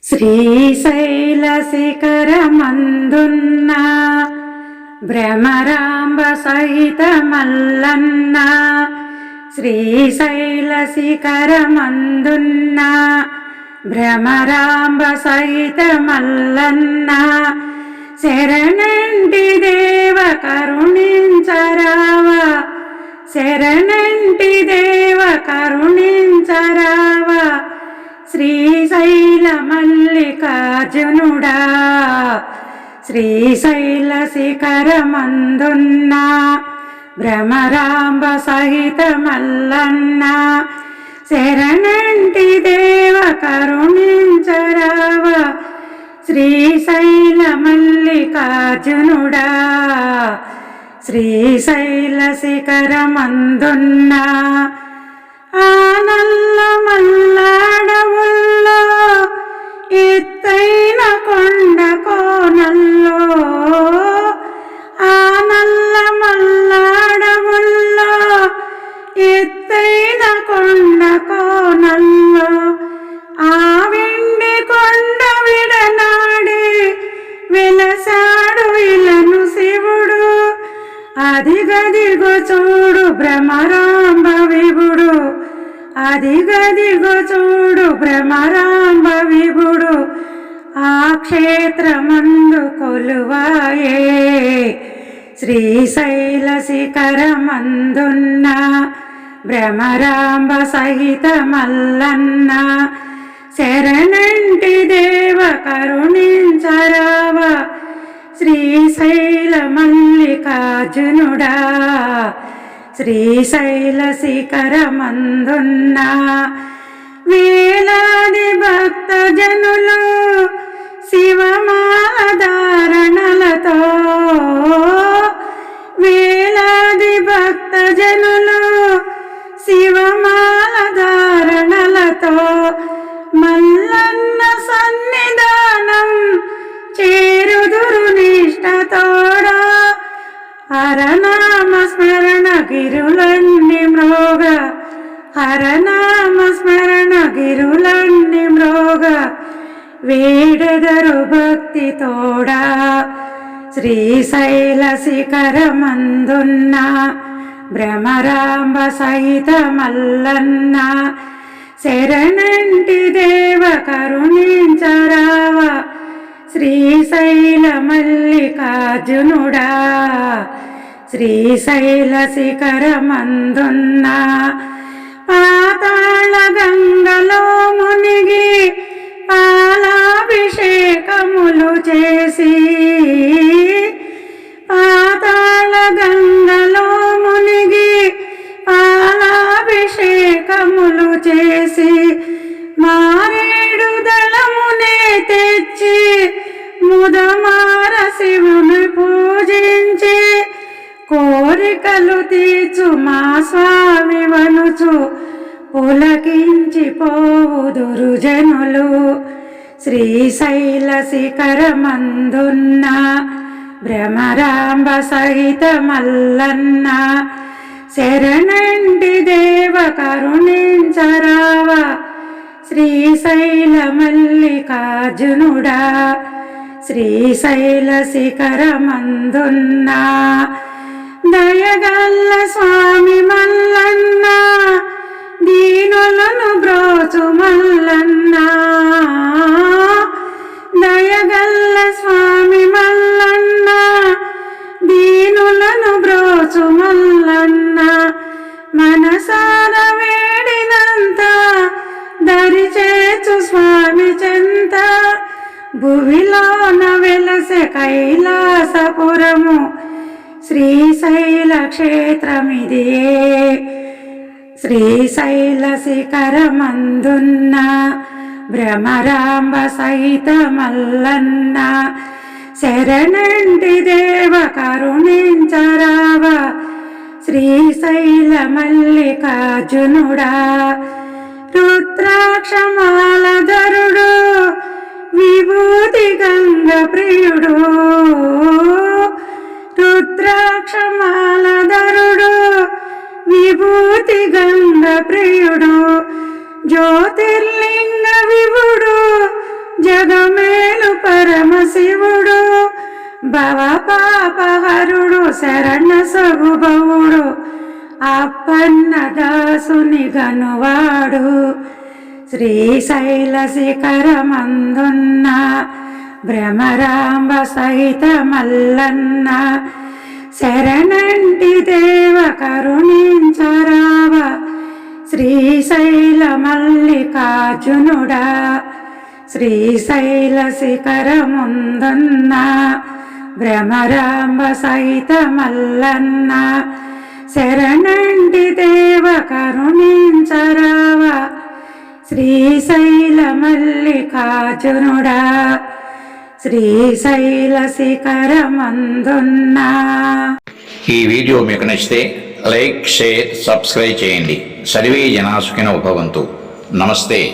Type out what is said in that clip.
శ్రీశైల శిఖరమందున్న భ్రమరాంబ సహిత మల్లన్న, శ్రీశైల శిఖరమందున్న భ్రమరాంబ సహిత మల్లన్న, శరణంటి దేవ కరుణించరావా, శరణంటి దేవ కరుణించరావా, శ్రీశైల మల్లికార్జునుడా, శ్రీశైల శిఖరమందున్న భ్రమరాంబ సహిత మల్లన్న, శరణంటి దేవ కరుణించరావా, శ్రీశైల మల్లికార్జునుడా, శ్రీశైల శిఖరమందున్న ఆ నల్ల మల్లాడవుల్లో ఎత్తైన కొండ కోనల్లో, ఆ నల్ల మల్లాడవుల్లో ఎత్తైన కొండ కోనల్లో, ఆ వెండి కొండ విడనాడి వెలసాడు ఇలను శివుడు, అదిగదిగో చూడు భ్రమరాంబ విభుడు, అదిగదిగో చూడు భ్రమరాంబ విభుడు, ఆ క్షేత్రమందు కొలువాయే, శ్రీశైల శిఖరమందున్న భ్రమరాంబ సహిత మల్లన్న, శరణంటి దేవ కరుణించరావా, శ్రీశైల మల్లికార్జునుడా, శ్రీశైల శిఖరమందున్న వేలాది భక్త జనులు శివమాల ధారణలతో, వేలాది భక్త జనులు శివమాల ధారణలతో మల్లన్న సన్నిధానం చేరుదురు నిష్టతోడా, హరనామ స్మరణ గిరులన్ని మ్రోగ, హరనామ స్మరణ గిరులన్ని మ్రోగ, వేడెదరు భక్తి తోడా, శ్రీశైల శిఖరమందున్న భ్రమరాంబ సహిత మల్లన్న, శరణంటి దేవ కరుణించరావా, శ్రీశైల మల్లికార్జునుడా, శ్రీశైల శిఖరమందున్న పాతాళ గంగలో మునిగి పాలాభిషేకములు చేసి, పాతాళ గంగలో మునిగి పాలాభిషేకములు చేసి, మారేడు దళమునే తెచ్చి ముదమార శివుని పూజించి, కోరికలు తీర్చు మా స్వామి వనుచు పులకించి పోవుదురు జనులు, శ్రీశైల శిఖరమందున్న భ్రమరాంబ సహిత మల్లన్న, శరణంటి దేవ కరుణించరావా, శ్రీశైల మల్లికార్జునుడా, శ్రీశైల శిఖరమందున్న దయగల్ల స్వామి మల్లన్న, దీనులను బ్రోచు మల్లన్న, దయగల్ల స్వామి మల్లన్న, దీనులను బ్రోచు మల్లన్న, మనసార వేడినంత దరిచేచు స్వామి చెంత, భువిలోన వెలసె కైలాసపురము, శ్రీశైల క్షేత్రమిదియే, శ్రీశైల శిఖరమందున్న భ్రమరాంబ సహిత మల్లన్న, శరణంటి దేవ కరుణించరావా, శ్రీశైల మల్లికార్జునుడా, రుద్రాక్షమాల ధరుడు విభూతి గంగ ప్రియుడు, రుద్రాక్షమాల ధరుడు విభూతి గంగ ప్రియుడు, జ్యోతిర్లింగ విభుడు, భవ పాపహరుడు శరణ సగుబవుడు అప్పన్న దాసుని గనువాడు శ్రీశైల శిఖరమందున్న భ్రమరాంబ సహిత మల్లన్న శరణంటి దేవ కరుణించరావ శ్రీశైల మల్లికార్జునుడా శ్రీశైల శిఖరముందున్న భ్రమరాంబ సహిత మల్లన్న శరణంటి దేవ కరుణించరావ శ్రీశైల మల్లికార్జునుడా శ్రీశైల శిఖరమందున్న. ఈ వీడియో మీకు నచ్చితే లైక్, షేర్, సబ్స్క్రైబ్ చేయండి. సర్వే జనా సుఖినో భవంతు. నమస్తే.